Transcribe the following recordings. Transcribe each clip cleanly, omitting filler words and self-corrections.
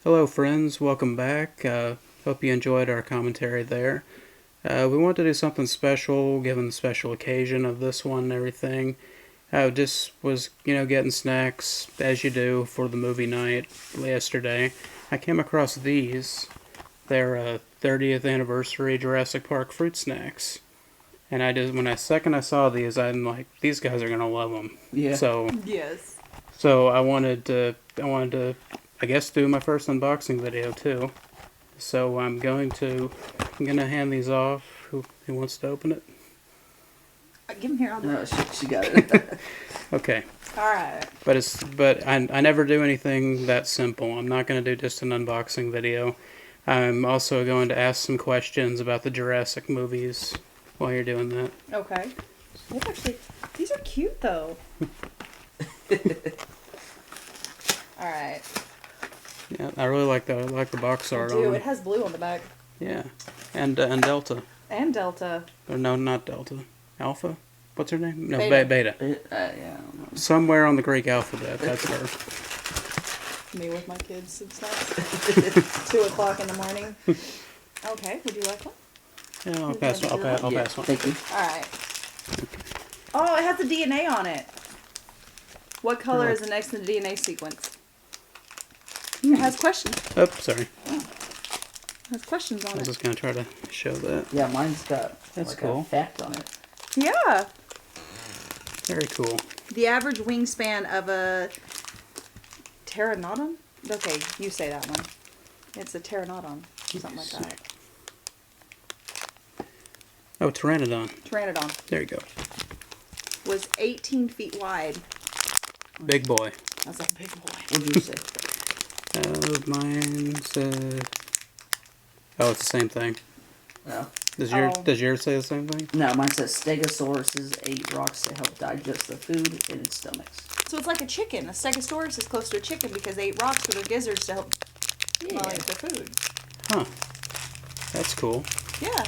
Hello friends, welcome back. Hope you enjoyed our commentary there. We wanted to do something special, given the special occasion of this one and everything. I just was, getting snacks, as you do, for the movie night yesterday. I came across these. They're 30th anniversary Jurassic Park fruit snacks. And when I saw these, I'm like, these guys are gonna love them. Yeah. Yes. So I wanted to, I guess, do my first unboxing video too. So I'm gonna hand these off. Who wants to open it? Give him here. I'll do No, it. she got it. Okay. All right. But I never do anything that simple. I'm not gonna do just an unboxing video. I'm also going to ask some questions about the Jurassic movies while you're doing that. Okay. Well, actually, these are cute though. All right. Yeah, I really like the box art on Dude, them. it has blue on the back. Yeah, and Delta. And Delta. Or no, not Delta. Alpha. What's her name? No, Beta. Beta. Yeah, I don't know. Somewhere on the Greek alphabet. That's her. Me with my kids and stuff. 2 o'clock in the morning. Okay. Would you like one? Yeah, I'll pass one. I'll Yeah, pass one. thank you. All right. Oh, it has the DNA on it. What color is the next in the DNA sequence? It has questions. Oh, sorry. It has questions I on was it. just gonna try to show that. Yeah, mine's got That's like cool. a fact on it. Yeah. Very cool. The average wingspan of a pteranodon? Okay, you say that one. It's a pteranodon. Something like that. Oh, Pteranodon. Pteranodon There you go. was 18 feet wide. Big boy. That's a big boy. What'd you say? Mine's. Oh, it's the same thing. No. Does yours say the same thing? No, mine says Stegosauruses ate rocks to help digest the food in its stomachs. So it's like a chicken. A stegosaurus is close to a chicken because they ate rocks for their gizzards to help eat their food. Huh. That's cool. Yeah.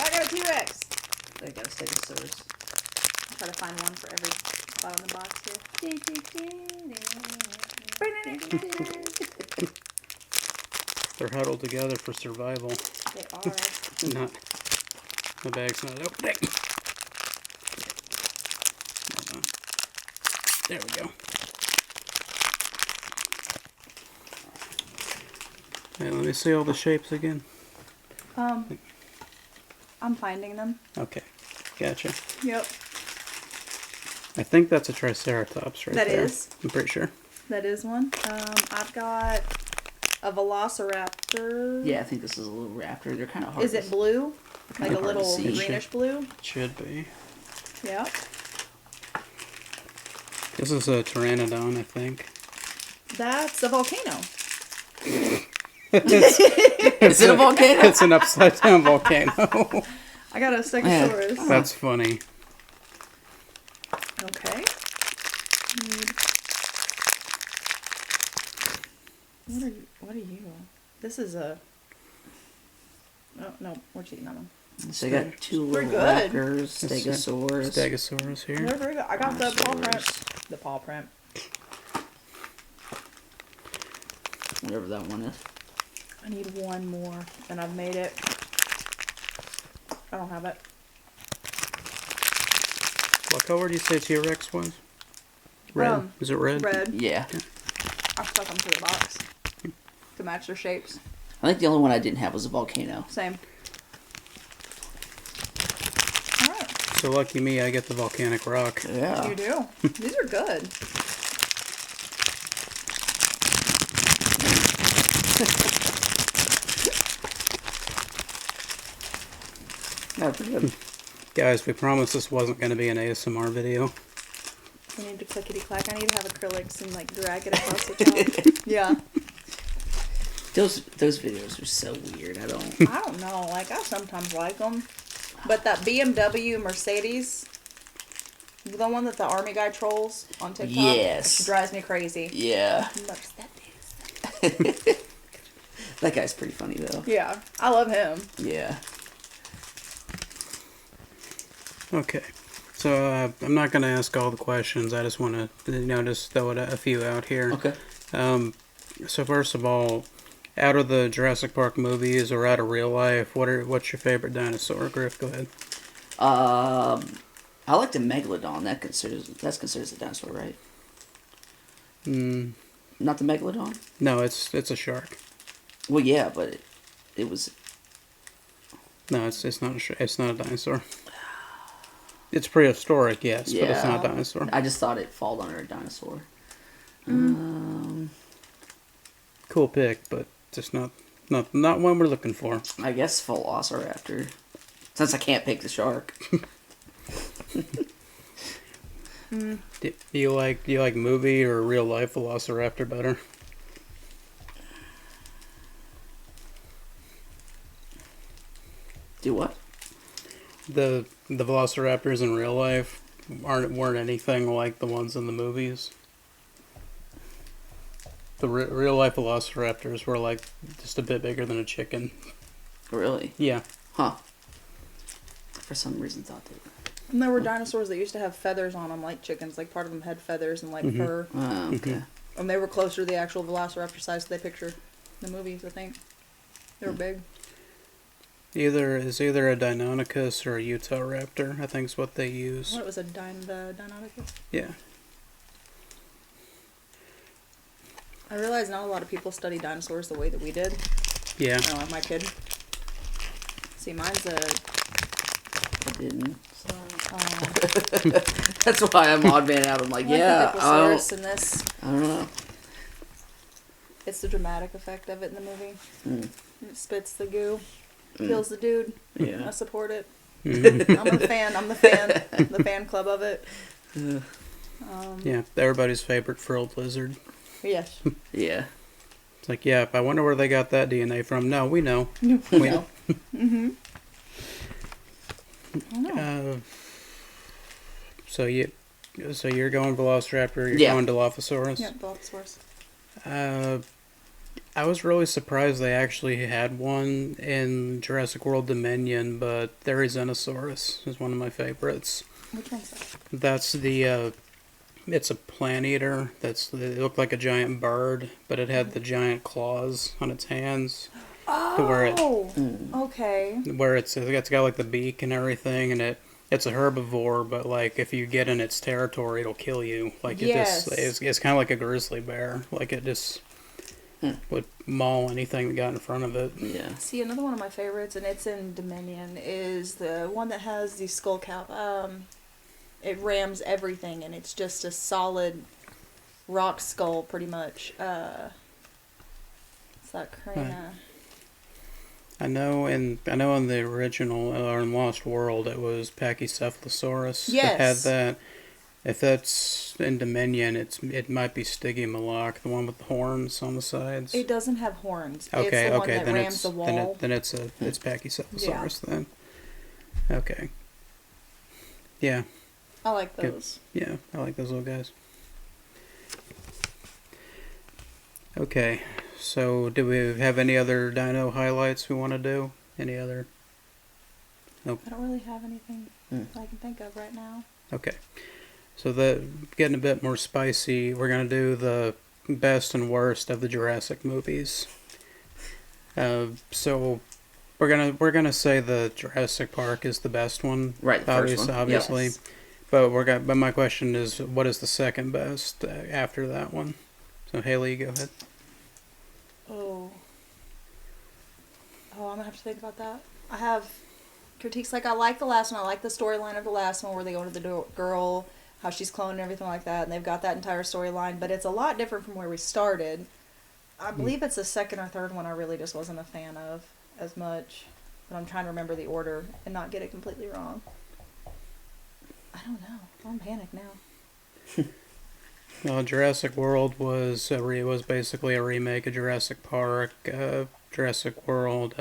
I got a T-Rex. They got a Stegosaurus. Try to find one for every spot on the box here. They're huddled together for survival. They are. Not. The bag's not opening. Hold on. There we go. Hey, let me see all the shapes again. I'm finding them. Okay, gotcha. Yep. I think that's a Triceratops right That there. is. I'm pretty sure. That is one. I've got a Velociraptor. Yeah, I think this is a little raptor. They're kind of hard. Is it blue? Like a hard to little see. greenish blue? It should be. Yeah. This is a Pteranodon, I think. That's a volcano. Is it a volcano? It's an upside down volcano. I got a Stegosaurus. That's funny. Okay. What are you? This is a... Oh, no. We're cheating on them. So they got two We're little good. raptors, Stegosaurus. Stegosaurus here. They're very good. I got the paw print. Dinosaurs. The paw print. Whatever that one is. I need one more, and I've made it. I don't have it. What color do you say T-Rex was? Red. Is it red? Red. Yeah. I stuck them to the box to match their shapes. I think the only one I didn't have was a volcano. Same. All right. So lucky me, I get the volcanic rock. Yeah. You do. These are good. Yeah, pretty good. Guys, we promised this wasn't going to be an ASMR video. I need to clickety clack. I need to have acrylics and like drag it across the top. Yeah. Those videos are so weird. I don't know. Like I sometimes like them, but that BMW Mercedes, the one that the army guy trolls on TikTok, Yes. drives me crazy. Yeah. Mercedes. That guy's pretty funny though. Yeah, I love him. Yeah. Okay. So I'm not going to ask all the questions. I just want to, just throw a few out here. Okay. So first of all, out of the Jurassic Park movies or out of real life, what's your favorite dinosaur? Griff, go ahead. I like the megalodon. That's considered a dinosaur, right? Mm, Not the megalodon. no, it's a shark. Well, yeah, but it was. No, it's not it's not a dinosaur. It's prehistoric, yes, but it's not a Yeah. dinosaur. I just thought it fall under a dinosaur. Cool pick, but just not one we're looking for. I guess Velociraptor. Since I can't pick the shark. Do you like movie or real life Velociraptor better? Do what? The Velociraptors in real life weren't anything like the ones in the movies. The real life Velociraptors were like just a bit bigger than a chicken. Really? Yeah. Huh. For some reason thought that. And there were dinosaurs that used to have feathers on them, like chickens. Like part of them had feathers and like fur. Oh, okay. And they were closer to the actual Velociraptor size they pictured in the movies. I think they were big. Either a Deinonychus or a Utah Raptor, I think is what they use. What was a Deinonychus? Yeah. I realize not a lot of people study dinosaurs the way that we did. Yeah. I don't have my kid. See, mine's a. I didn't. Um, That's why I'm odd man out. I'm like, yeah, the I Ankylosaurus in this. don't know. It's the dramatic effect of it in the movie. Mm. It spits the goo, kills the dude. I Yeah. support it. Mhm. I'm a fan. I'm the fan. The fan club of it. Yeah, everybody's favorite frilled lizard. Yes. Yeah. It's like, yeah, I wonder where they got that DNA from. No, we know. We We know. Mm-hmm. I don't know. So you're going Velociraptor. You're Yeah. going Dilophosaurus. Yeah, Dilophosaurus. I was really surprised they actually had one in Jurassic World Dominion, but Therizinosaurus is one of my favorites. Which one's that? That's it's a plant eater. It looked like a giant bird, but it had the giant claws on its hands. Oh, Mm. okay. Where it's got like the beak and everything, and it's a herbivore, but like if you get in its territory, it'll kill you. Like Yes. it's kind of like a grizzly bear. Like it just would maul anything that got in front of it. Yeah. See, another one of my favorites, and it's in Dominion, is the one that has the skull cap. It rams everything, and it's just a solid rock skull, pretty much. It's that Crana. I know in the original or in Lost World it was Pachycephalosaurus that had Yes. that. If that's in Dominion, it might be Stygimoloch, the one with the horns on the sides. It doesn't have horns. Okay, It's the one okay, that then rams it's the wall. then it's Pachycephalosaurus then. Okay. Yeah, I like Good. those. yeah, I like those little guys. Okay, so do we have any other dino highlights we want to do? Any other? I don't really have anything Hmm. that I can think of right now. Okay. So getting a bit more spicy, we're gonna do the best and worst of the Jurassic movies. So we're gonna say the Jurassic Park is the best one. Right, the first one. Obviously. Yes. But my question is, what is the second best after that one? So Haley, you go ahead. Oh, I'm gonna have to think about that. I have critiques. Like, I like the last one. I like the storyline of the last one where they go to the girl, how she's cloned and everything like that, and they've got that entire storyline. But it's a lot different from where we started. I believe it's the second or third one I really just wasn't a fan of as much. But I'm trying to remember the order and not get it completely wrong. I don't know. I'm panicked now. Well, Jurassic World was basically a remake of Jurassic Park. Jurassic World,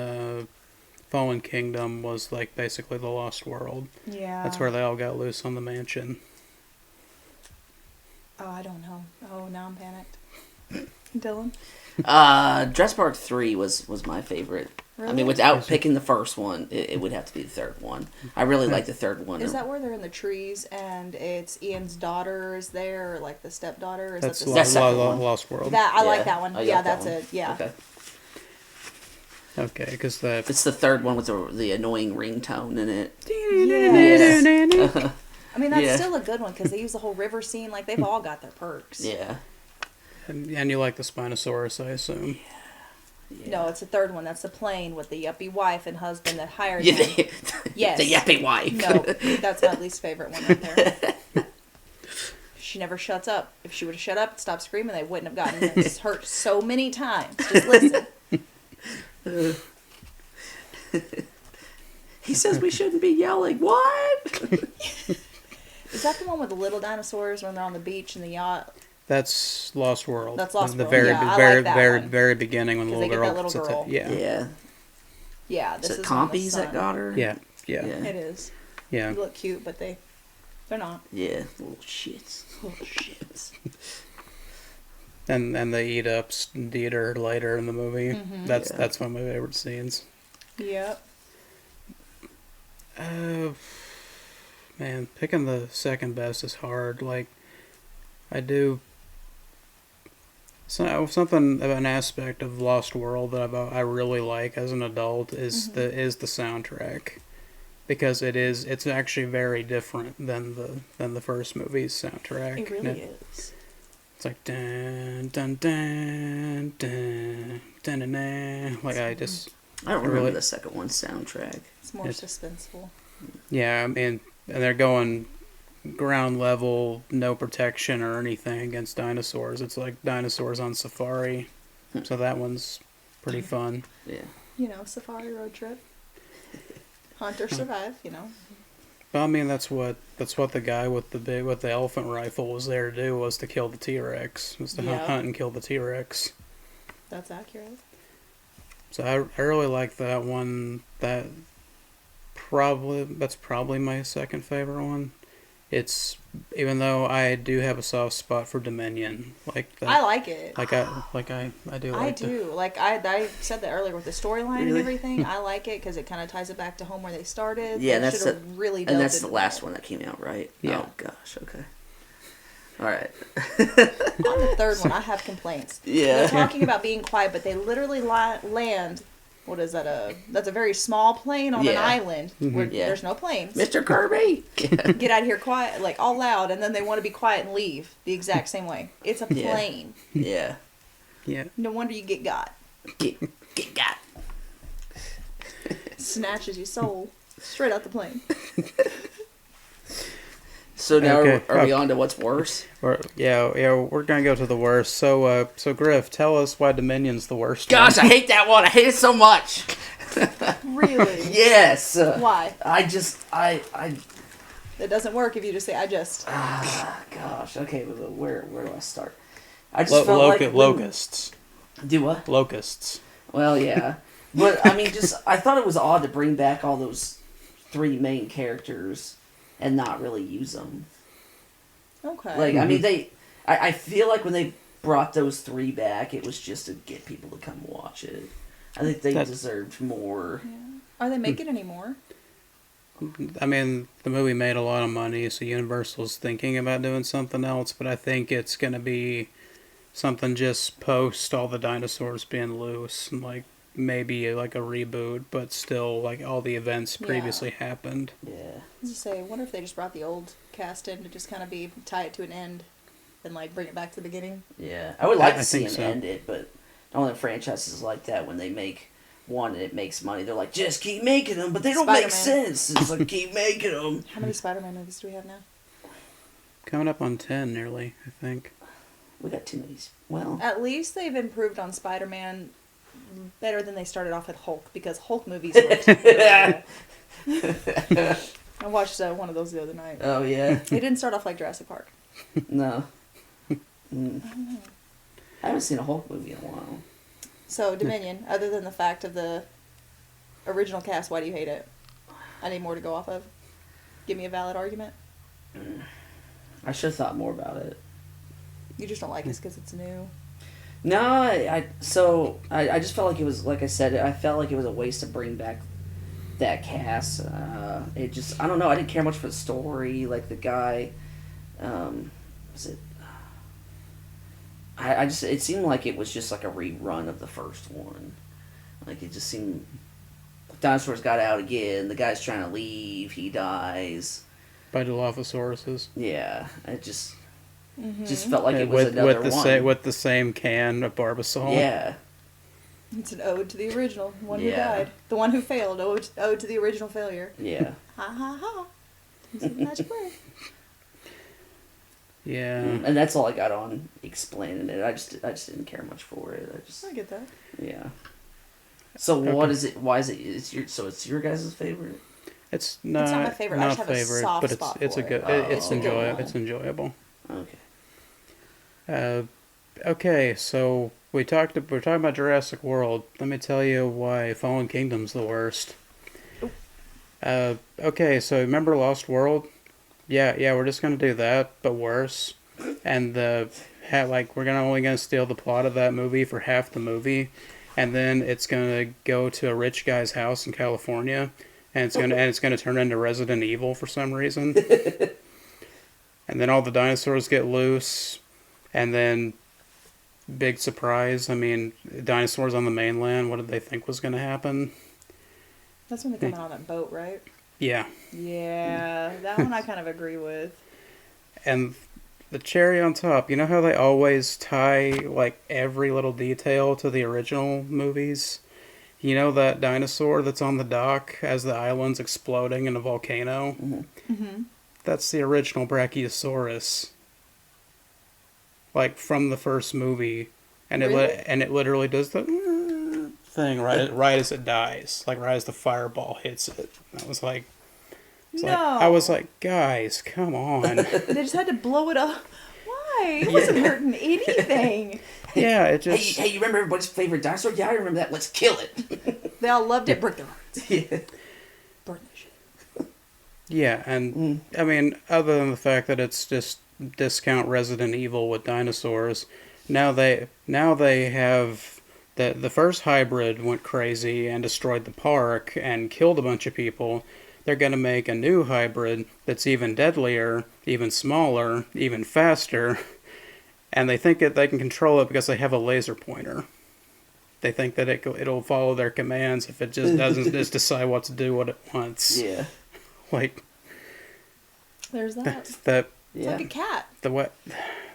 Fallen Kingdom was like basically the Lost World. Yeah. That's where they all got loose on the mansion. Oh, I don't know. Oh, now I'm panicked. Dylan? Jurassic Park 3 was my favorite. I Really? mean, without picking the first one, it would have to be the third one. I really like the third one. Is that where they're in the trees and it's Ian's daughter is there, or like the stepdaughter? Is That's that the That's second one. Lost World. That I Yeah. like that one. Oh, you Yeah, like that that's one? it. Yeah. Okay. Okay, because the It's the third one with the annoying ringtone in it. Yes. I mean, that's Yeah. still a good one because they use the whole river scene. Like they've all got their perks. Yeah. and you like the Spinosaurus, I assume. Yeah. No, it's the third one. That's the plane with the yuppie wife and husband that hired Yeah, him. Yes. the yappy wife. No, that's my least favorite one right there. She never shuts up. If she would have shut up and stopped screaming, they wouldn't have gotten hurt so many times. Just listen. He says we shouldn't be yelling. What? Is that the one with the little dinosaurs when they're on the beach in the yacht? That's Lost World. That's Lost the World, very, yeah, I very, like that very, one. very beginning when the 'Cause little they get girl. that little gets girl. yeah. Yeah. Yeah, this Is it is on the Compies that sun. got her? Yeah. Yeah. It is. Yeah. They look cute, but they're not. Yeah. Little shits. Little shits. And they eat her later in the movie. Mhm. That's one of my favorite scenes. Yep. Man, picking the second best is hard. Like, I do. Something of an aspect of Lost World that I really like as an adult is the soundtrack, because it's actually very different than the first movie's soundtrack. It really is. It's like dun dun dun dun dun dun, dun. Like I don't remember really- the second one's soundtrack. It's more It's- suspenseful. yeah, I mean, and they're going ground level, no protection or anything against dinosaurs. It's like dinosaurs on safari. So that one's pretty fun. Yeah. You know, safari road trip. Hunt or survive. You know. But I mean, that's what the guy with the elephant rifle was there to do, was to kill the T-Rex, was to Yeah. hunt and kill the T-Rex. That's accurate. So I really like that one. That's probably my second favorite one. It's, even though I do have a soft spot for Dominion, like that. I like it. I do I like do. Like I said that earlier with the storyline and Really? everything. I like it because it kind of ties it back to home where they started. Yeah, They that's should've really And delved that's the into last that. one that came out, right? Yeah. Oh gosh. Okay. All right. On the third one, I have complaints. Yeah. They're talking about being quiet, but they literally land. What is that? That's a very small plane on an Yeah. island where Yeah. there's no planes. Mr. Kirby. Get out of here quiet, like all loud, and then they want to be quiet and leave the exact same way. It's a Yeah. plane. Yeah. Yeah. No wonder you get got. Get got. Snatches your soul straight out the plane. So now Okay. are we on to what's worse? We're gonna go to the worst. So Griff, tell us why Dominion's the worst. Gosh, one. I hate that one. I hate it so much. Really? Yes. Why? I It doesn't work if you just say I just. gosh. Okay, but where do I start? I just felt like locusts. Do what? Locusts. Well, yeah. But I mean, I thought it was odd to bring back all those three main characters and not really use them. Okay. Like, I mean, I feel like when they brought those three back, it was just to get people to come watch it. I think they deserved more. Yeah. Are they making any more? I mean, the movie made a lot of money, so Universal's thinking about doing something else, but I think it's going to be something just post all the dinosaurs being loose, and like maybe like a reboot, but still like all the events previously happened. Yeah. I was just say, I wonder if they just brought the old cast in to just kind of tie it to an end and like bring it back to the beginning. Yeah. I would like I to see think them so. end it, but all the franchises like that, when they make one and it makes money, they're like, just keep making them, but they don't make Spider-Man. sense. It's like, keep making them. How many Spider-Man movies do we have now? Coming up on 10 nearly, I think. We got too many. Well, At least they've improved on Spider-Man better than they started off with Hulk, because Hulk movies were terrible. I watched one of those the other night. oh yeah. They didn't start off like Jurassic Park. No. I haven't seen a Hulk movie in a while. So, Dominion, other than the fact of the original cast, why do you hate it? I need more to go off of. Give me a valid argument. I should have thought more about it. You just don't like it because it's new. No, I just felt like it was, like I said, I felt like it was a waste to bring back that cast. It just, I don't know, I didn't care much for the story. Like the guy, was it? I just, it seemed like it was just like a rerun of the first one. Like it just seemed, dinosaurs got out again. The guy's trying to leave. He dies. By Dilophosaurus. Yeah, it just felt like it was with another the one. with the same can of Barbasol. Yeah. It's an ode to the original, the one who Yeah. died, the one who failed. Ode to the original failure. Yeah. Ha ha ha. It's a magic word. Yeah. And that's all I got on explaining it. I just didn't care much for it. I get that. Yeah. So Okay. what is it? Why is it? It's your guys' favorite? It's not, It's not my favorite. I Not just have a favorite, soft but spot it's for a it. good. Oh, It's okay. enjoyable. It's enjoyable. Okay. Okay, so we're talking about Jurassic World. Let me tell you why Fallen Kingdom's the worst. Okay, so remember Lost World? Yeah, we're just gonna do that, but worse. And we're only gonna steal the plot of that movie for half the movie, and then it's gonna go to a rich guy's house in California, and it's gonna turn into Resident Evil for some reason. And then all the dinosaurs get loose, and then big surprise. I mean, dinosaurs on the mainland. What did they think was gonna happen? That's when they come out on that boat, right? Yeah. Yeah, that one I kind of agree with. And the cherry on top, you know how they always tie like every little detail to the original movies? You know that dinosaur that's on the dock as the island's exploding in a volcano? Mm-hmm. That's the original Brachiosaurus. Like from the first movie. And Really? it literally does the thing right as it dies. Like right as the fireball hits it. I was like, I was like, guys, come on. They just had to blow it up. Why? It wasn't hurting anything. Yeah, it just. Hey, you remember everybody's favorite dinosaur? Yeah, I remember that. Let's kill it. They all loved it. Broke their hearts. Yeah. Burn that shit. Yeah, and I mean, other than the fact that it's just discount Resident Evil with dinosaurs, now they have the first hybrid went crazy and destroyed the park and killed a bunch of people. They're going to make a new hybrid that's even deadlier, even smaller, even faster, and they think that they can control it because they have a laser pointer. They think that it'll follow their commands if it just doesn't just decide what to do what it wants. Yeah. Like There's that. that It's like a cat. the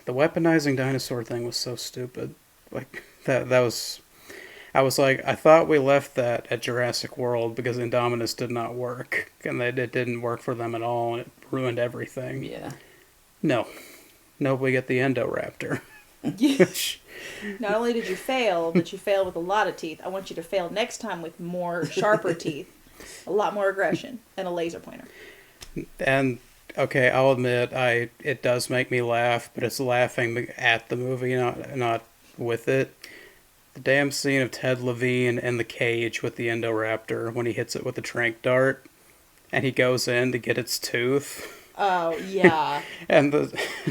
weaponizing dinosaur thing was so stupid. Like that was. I was like, I thought we left that at Jurassic World because Indominus did not work, and it didn't work for them at all, and it ruined everything. Yeah. No, we get the Endoraptor. Not only did you fail, but you failed with a lot of teeth. I want you to fail next time with more sharper teeth, a lot more aggression, and a laser pointer. And okay, I'll admit, it does make me laugh, but it's laughing at the movie, not with it. The damn scene of Ted Levine in the cage with the Endoraptor when he hits it with the tranq dart, and he goes in to get its tooth. Oh yeah. And the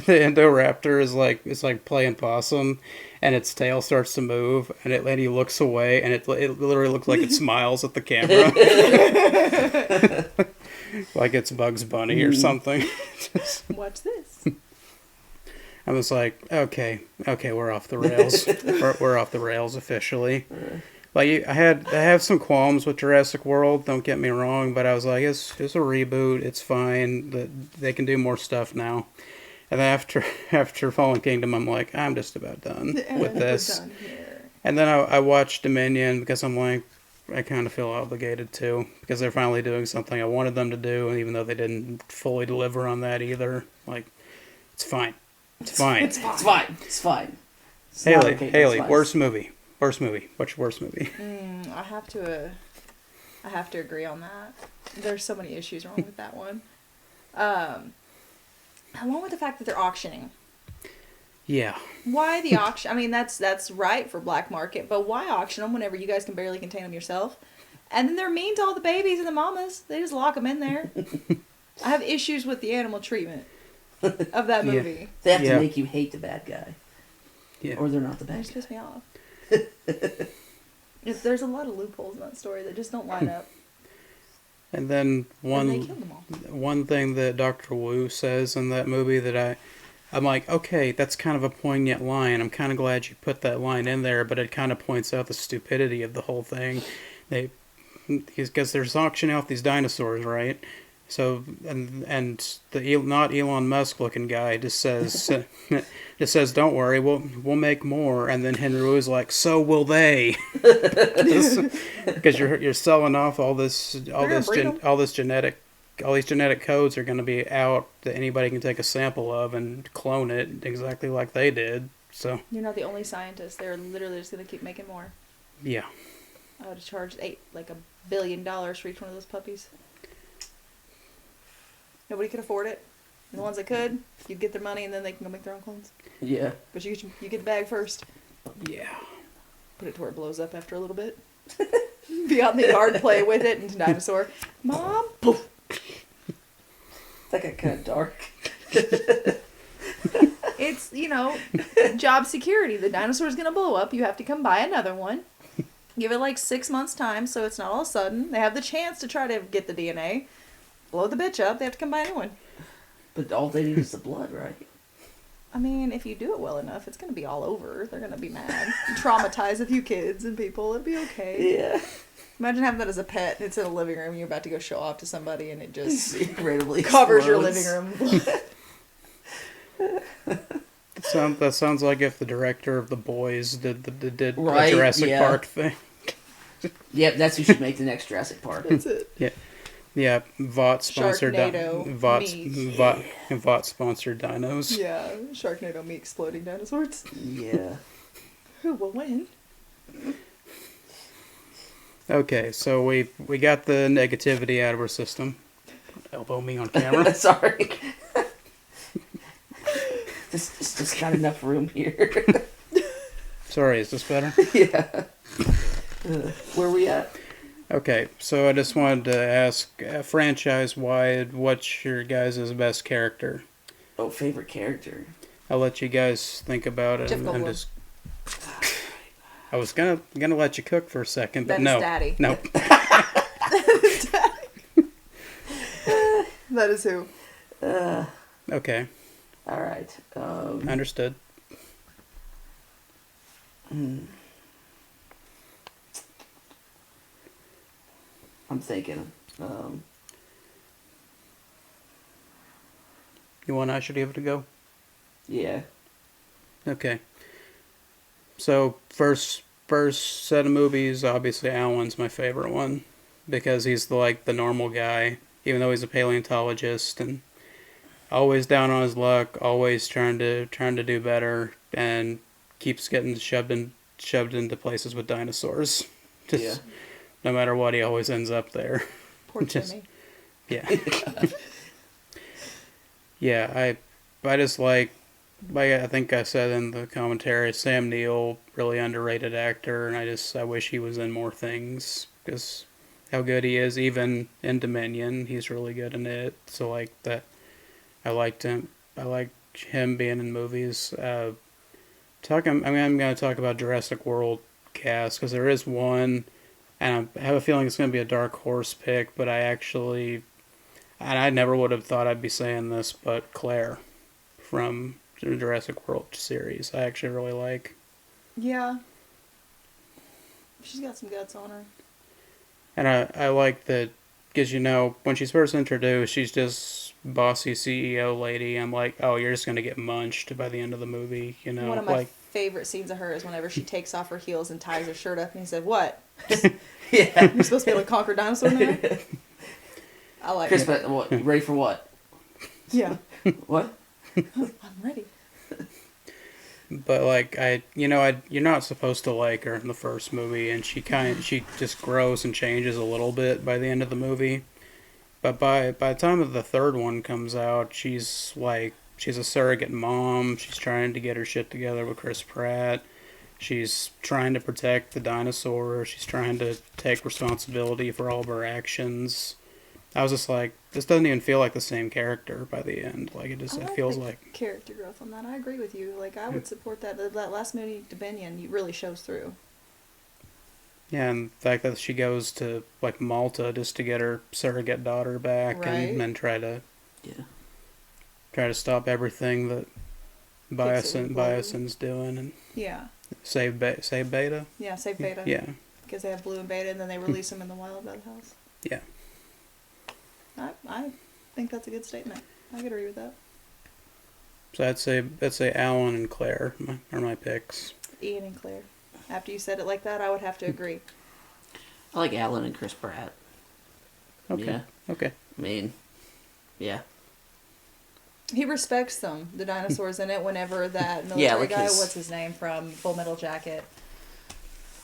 Endoraptor is like playing possum, and its tail starts to move, and he looks away, and it literally looks like it smiles at the camera, like it's Bugs Bunny or something. Watch this. I was like, okay, we're off the rails. we're off the rails officially. Like I have some qualms with Jurassic World. Don't get me wrong, but I was like, it's a reboot. It's fine. They can do more stuff now. And then after Fallen Kingdom, I'm like, I'm just about done with this. We're done here. And then I watched Dominion because I'm like, I kind of feel obligated to because they're finally doing something I wanted them to do, and even though they didn't fully deliver on that either, like, it's fine. It's fine. It's fine. It's fine. It's not Haley, okay, but it's fine. worst movie. What's your worst movie? I have to agree on that. There's so many issues wrong with that one. Along with the fact that they're auctioning. Yeah. Why the auction? I mean, that's right for black market, but why auction them whenever you guys can barely contain them yourself? And then they're mean to all the babies and the mamas. They just lock them in there. I have issues with the animal treatment of that movie. They have to make you hate the bad guy. Yeah. Or they're not the They bad just guy. piss me off. There's a lot of loopholes in that story that just don't line up. And then And they killed them all. one thing that Dr. Wu says in that movie that I'm like, okay, that's kind of a poignant line. I'm kind of glad you put that line in there, but it kind of points out the stupidity of the whole thing. Because they're auctioning off these dinosaurs, right? So and the not Elon Musk looking guy just says just says, "Don't worry, we'll make more." And then Henry Wu's like, "So will they?" Because you're selling off all these genetic codes are going to be out that anybody can take a sample of and clone it exactly like they did. So You're not the only scientist. They're literally just going to keep making more. yeah. I would have charged $1 billion for each one of those puppies. Nobody could afford it. And the ones that could, you'd get their money and then they can go make their own clones. Yeah. But you get the bag first. Yeah. Put it to where it blows up after a little bit. Be out in the yard, play with it, and dinosaur. Mom, poof. That got kind of dark. It's, job security. The dinosaur's going to blow up. You have to come buy another one. Give it 6 months time so it's not all of a sudden. They have the chance to try to get the DNA. Blow the bitch up. They have to come buy a new one. But all they need is the blood, right? I mean, if you do it well enough, it's going to be all over. They're going to be mad. Traumatize a few kids and people. It'll be okay. Yeah. Imagine having that as a pet. It's in a living room. You're about to go show off to somebody and it just Incredibly covers your explodes. living room. That sounds like if the director of The Boys did the Right, Jurassic yeah. Park thing. Yep, that's who should make the next Jurassic Park. That's it. Yeah, Vought sponsored Sharknado Vought sponsored dinos. Yeah, Sharknado meat exploding dinosaurs. Yeah. Who will win? Okay, so we got the negativity out of our system. Elbow me on camera. Sorry. This just got enough room here. Sorry, is this better? Yeah. Where we at? Okay, so I just wanted to ask, franchise-wide, what's your guys' best character? Oh, favorite character. I'll let you guys think about it. Jeff and Goldblum. just. I was gonna let you cook for a second, but That is no, Daddy. no. That is who. Okay, All right. understood. I'm thinking. You want I should be able to go? Yeah. Okay. So first set of movies, obviously Alan's my favorite one because he's the normal guy, even though he's a paleontologist and always down on his luck, always trying to do better, and keeps getting shoved into places with dinosaurs. Just Yeah. no matter what, he always ends up there. Poor Just- Jimmy. Yeah. Yeah, I just like I think I said in the commentary, Sam Neill, really underrated actor, and I wish he was in more things because how good he is, even in Dominion, he's really good in it. So that, I liked him. I like him being in movies. I'm going to talk about Jurassic World cast because there is one, and I have a feeling it's going to be a dark horse pick, but and I never would have thought I'd be saying this, but Claire from the Jurassic World series, I actually really like. Yeah. She's got some guts on her. And I like that, because when she's first introduced, she's just bossy CEO lady. I'm like, oh, you're just going to get munched by the end of the movie, One of my favorite scenes of her is whenever she takes off her heels and ties her shirt up, and he said, "What? Yeah. You're supposed to be able to conquer dinosaur now?" I like Chris, it. but what? Ready for what? Yeah. What? I'm ready. But you're not supposed to like her in the first movie, and she just grows and changes a little bit by the end of the movie. But by the time that the third one comes out, she's a surrogate mom. She's trying to get her shit together with Chris Pratt. She's trying to protect the dinosaur. She's trying to take responsibility for all of her actions. I was just like, this doesn't even feel like the same character by the end. Like I it like feels the like character growth on that. I agree with you. Like I would support that. That last movie, Dominion, really shows through. yeah, and the fact that she goes to like Malta just to get her surrogate daughter back, and Right. then Yeah. try to stop everything that Fix it with blue. Biosyn's doing and Yeah. save Beta. Yeah. Save Beta. Yeah, Because they have Blue and Beta, and then they release them in the wild by the house. yeah. I think that's a good statement. I could agree with that. So I'd say Alan and Claire are my picks. Ian and Claire. After you said it like that, I would have to agree. I like Alan and Chris Pratt. Okay. Yeah. Okay. I mean, yeah. He respects them, the dinosaurs in it, whenever that military Yeah, like guy, his- what's his name from Full Metal Jacket?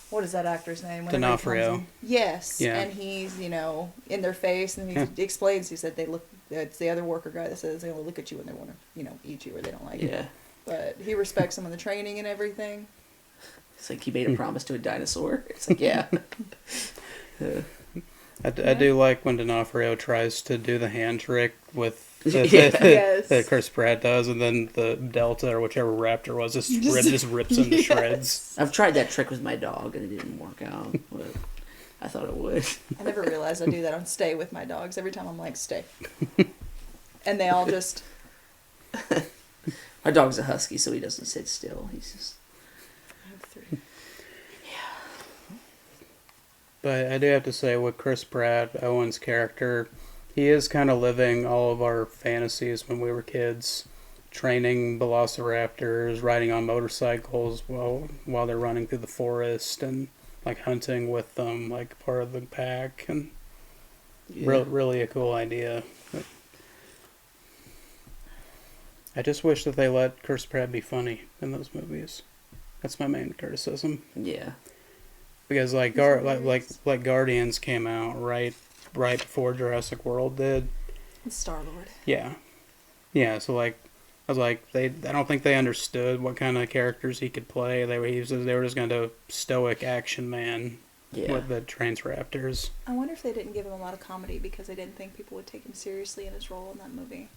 What is that actor's name? Whenever he comes D'Onofrio. in? Yes. Yeah. And he's, in their face, and he explains, he said it's the other worker guy that says they only look at you when they want to, eat you or they don't like you. Yeah. But he respects them in the training and everything. It's like he made a promise to a dinosaur. It's like, yeah. I do like when D'Onofrio tries to do the hand trick with Yes. that Chris Pratt does, and then the Delta or whichever raptor was just rips him to Yes. shreds. I've tried that trick with my dog and it didn't work out, but I thought it would. I never realized I do that on Stay with my dogs. Every time I'm like, stay. And they all just... Our dog's a husky, so he doesn't sit still. He's just... I have 3. But I do have to say, with Chris Pratt, Owen's character, he is kind of living all of our fantasies when we were kids. Training velociraptors, riding on motorcycles while they're running through the forest, and like hunting with them, like part of the pack, and really a cool idea. But I just wish that they let Chris Pratt be funny in those movies. That's my main criticism. Yeah. Because like Guardians came out right before Jurassic World did. Star-Lord. Yeah. Yeah, so like I was like I don't think they understood what kind of characters he could play. They were just going to stoic action man with the trains raptors. I wonder if they didn't give him a lot of comedy because they didn't think people would take him seriously in his role in that movie.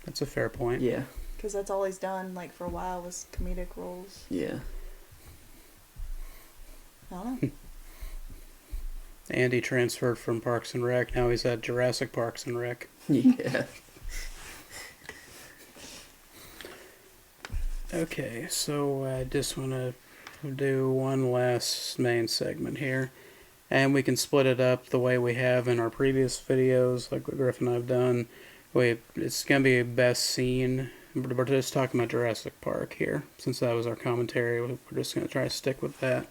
That's a fair point. Yeah. Because that's all he's done, like, for a while was comedic roles. Yeah. I don't know. Andy transferred from Parks and Rec. Now he's at Jurassic Parks and Rec. Yeah. Okay, so I just want to do one last main segment here. And we can split it up the way we have in our previous videos, like what Griff and I have done. It's going to be best scene. We're just talking about Jurassic Park here. Since that was our commentary, we're just going to try to stick with that.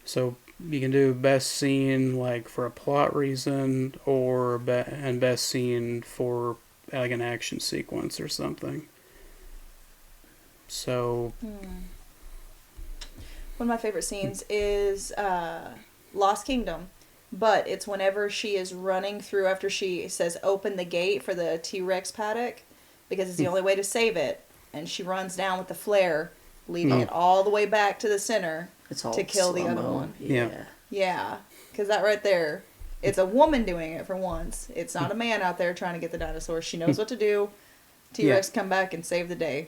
So you can do best scene like for a plot reason, or and best scene for like an action sequence or something. So One of my favorite scenes is Lost Kingdom, but it's whenever she is running through after she says open the gate for the T-Rex paddock, because it's the only way to save it, and she runs down with the flare, leading it all the way back to the center It's all to kill the other slow-mo. one. Yeah. Yeah, because that right there, it's a woman doing it for once. It's not a man out there trying to get the dinosaur. She knows what to do. T-Rex come back and save the day.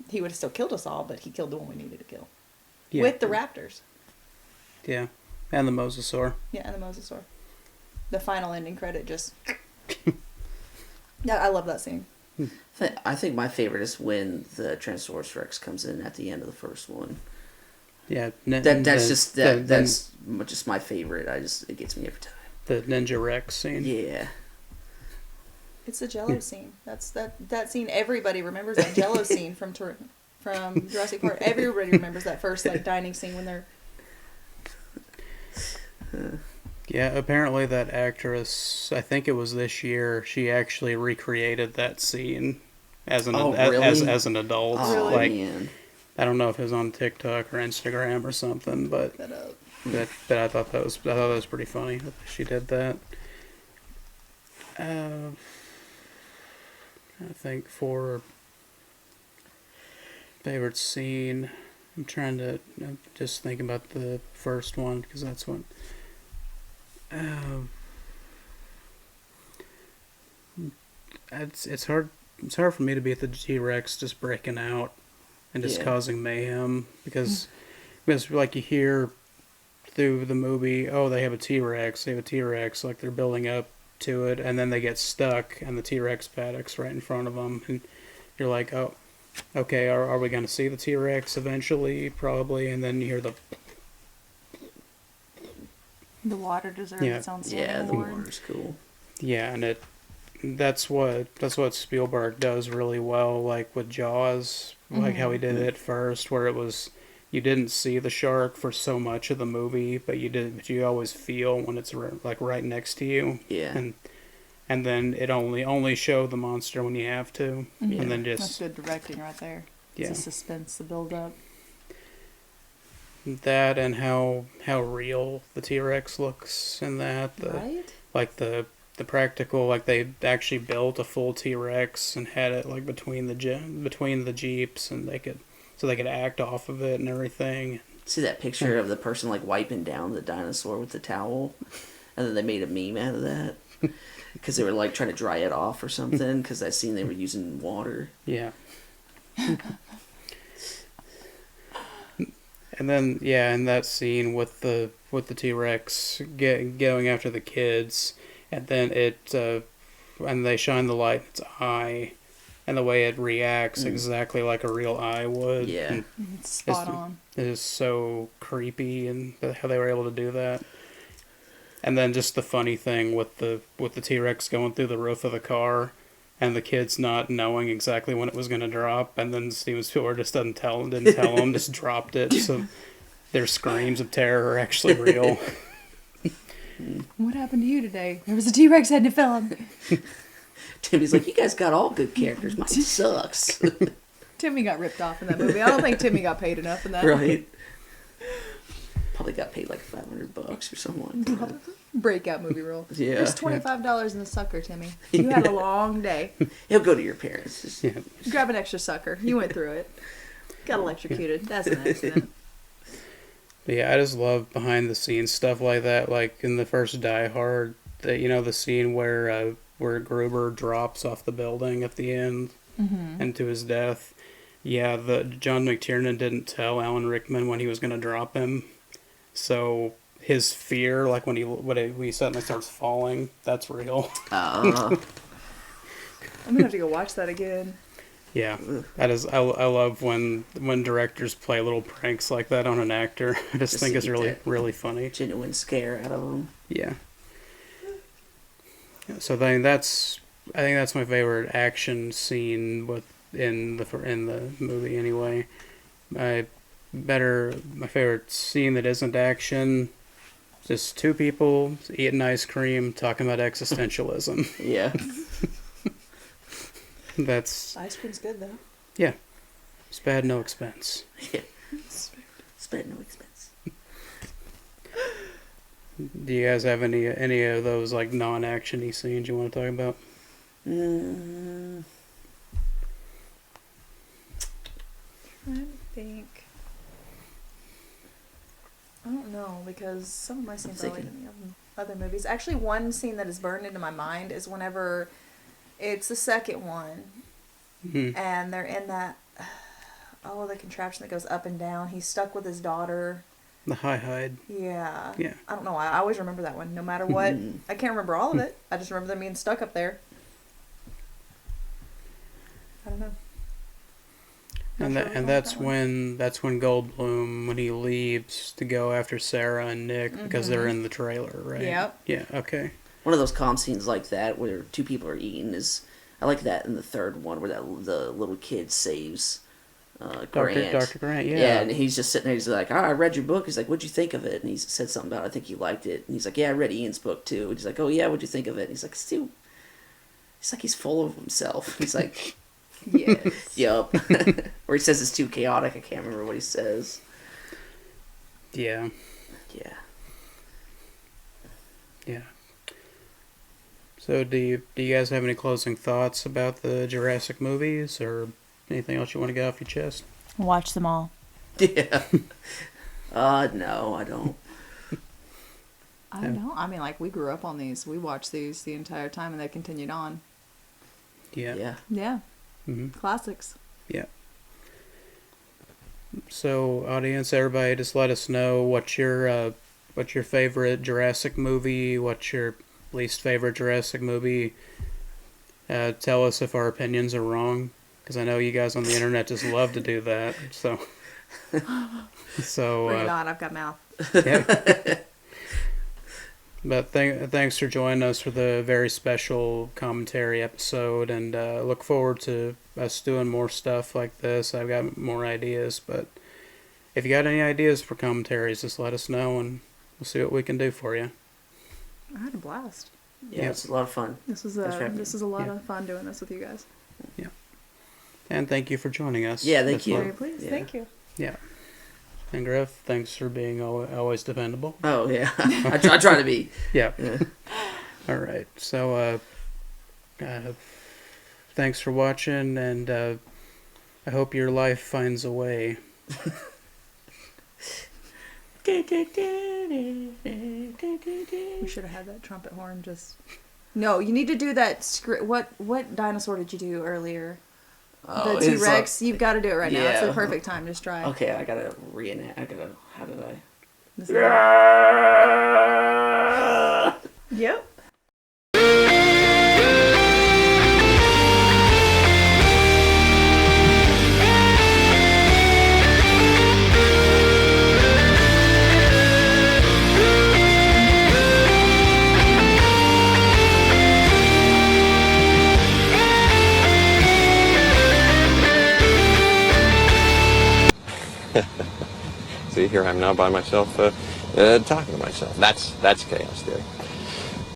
He would have still killed us all, but he killed the one we needed to kill. yeah, With the raptors. yeah, and the mosasaur. Yeah, and the mosasaur. The final ending credit just... Yeah, I love that scene. I think my favorite is when the Tyrannosaurus Rex comes in at the end of the first one. Yeah, That's just my favorite. It gets me every time. the Ninja Rex scene. Yeah. It's the Jello scene. That's that scene. Everybody remembers that Jello scene from Jurassic Park. Everybody remembers that first dining scene when they're... Yeah, apparently that actress, I think it was this year, she actually recreated that scene as an really? as an adult. Oh, Really? man. I don't know if it was on TikTok or Instagram or something, but That up. that I thought that was pretty funny that she did that. I think for favorite scene, I'm just thinking about the first one because that's what. it's hard. It's hard for me to beat the T Rex just breaking out and just Yeah. causing mayhem because like you hear through the movie, oh, they have a T Rex, they have a T Rex, like they're building up to it, and then they get stuck, and the T Rex paddock's right in front of them, and you're like, oh, okay, are we going to see the T Rex eventually? Probably, and then you hear the The water deserves Yeah. its own Yeah, standing the award. water's cool. yeah, and that's what Spielberg does really well, like with Jaws, like how he did it first, where it was you didn't see the shark for so much of the movie, but you always feel when it's like right next to you, Yeah. and then it only show the monster when you have to, Yeah. and then That's just good directing right there. yeah, It's the suspense, the build up. that and how real the T Rex looks in that, Right? like the practical, like they actually built a full T Rex and had it like between the jeeps, and they could act off of it and everything. See that picture of the person like wiping down the dinosaur with the towel, and then they made a meme out of that because they were like trying to dry it off or something. Because I seen they were using water. Yeah. And then in that scene with the T Rex going after the kids, and then and they shine the light in its eye, and the way it reacts exactly like a real eye would. Yeah. And It's spot It's- on. it is so creepy, and how they were able to do that. And then just the funny thing with the T Rex going through the roof of the car, and the kids not knowing exactly when it was going to drop, and then Steven Spielberg just didn't tell them, just dropped it. So their screams of terror are actually real. What happened to you today? There was a T Rex head in a film. Timmy's like, you guys got all good characters. Mine sucks. Timmy got ripped off in that movie. I don't think Timmy got paid enough in that. Right. Probably got paid like $500 or something like that. Breakout movie role. Yeah. There's $25 in the sucker, Timmy. You had a long day. He'll go to your parents. Just, Yeah. Grab an extra sucker. You went through it. Got electrocuted. That's an accident. But yeah, I just love behind the scenes stuff like that. Like in the first Die Hard, the scene where Gruber drops off the building at the end and to his death. Yeah, the John McTiernan didn't tell Alan Rickman when he was going to drop him, so his fear, like when he suddenly starts falling, that's real. I'm gonna have to go watch that again. Yeah, that is. I love when directors play little pranks like that on an actor. I just Just think to it's get really that really funny. genuine scare out of them. Yeah. So I think that's my favorite action scene in the movie anyway. My favorite scene that isn't action, just two people eating ice cream talking about existentialism. Yeah. That's Ice cream's good though. yeah, spared no expense. Yeah. Spend no expense. Do you guys have any of those like non-actiony scenes you want to talk about? I think. I don't know, because some of my scenes are like in the other movies. Actually, one scene that is burned into my mind is whenever it's the second one, Mm-hmm. and they're in that the contraption that goes up and down. He's stuck with his daughter. The hide. Yeah. Yeah. I don't know. I always remember that one, no matter what. I can't remember all of it. I just remember them being stuck up there. I don't know. That's when Goldblum, when he leaves to go after Sarah and Nick because they're in the trailer, right? Yep. Yeah. Okay. One of those calm scenes like that where two people are eating is, I like that in the third one where the little kid saves Grant. Dr. Grant. Yeah. Yeah, and he's just sitting there. He's like, I read your book. He's like, what'd you think of it? And he said something about, I think you liked it. And he's like, yeah, I read Ian's book too. And he's like, oh yeah, what'd you think of it? And he's like, Stu. He's like, he's full of himself. He's like, Yes. yup. Or he says it's too chaotic. I can't remember what he says. Yeah. Yeah. Yeah. So do you guys have any closing thoughts about the Jurassic movies or anything else you want to get off your chest? Watch them all. Yeah. No, I don't. I don't know. I mean, like, we grew up on these. We watched these the entire time, and they continued on. Yeah. Yeah. Yeah. hmm Classics. Yeah. So, audience, everybody, just let us know what's your favorite Jurassic movie, what's your least favorite Jurassic movie. Tell us if our opinions are wrong, because I know you guys on the internet just love to do that. So, Bring it on. I've got mouth. yeah. But thanks for joining us for the very special commentary episode, and look forward to us doing more stuff like this. I've got more ideas, but if you got any ideas for commentaries, just let us know, and we'll see what we can do for you. I had a blast. Yeah, Yep. it's a lot of fun. This was Thanks for a lot Yeah. of fun doing this with you guys. Yeah. And thank you for joining us. Yeah, thank this you. month. Very pleased. Yeah. Thank you. Yeah. And Griff, thanks for being always dependable. Oh yeah, I try to be. Yeah. Yeah. All right. So, thanks for watching, and I hope your life finds a way. We should have had that trumpet horn just. No, you need to do that script. What dinosaur did you do earlier? Oh, The it's T-Rex. You've got to do it right now. It's the Yeah. perfect time. Just try. Okay, I gotta reenact. How did I? This is- Yep. See, here I am now by myself, talking to myself. That's chaos theory.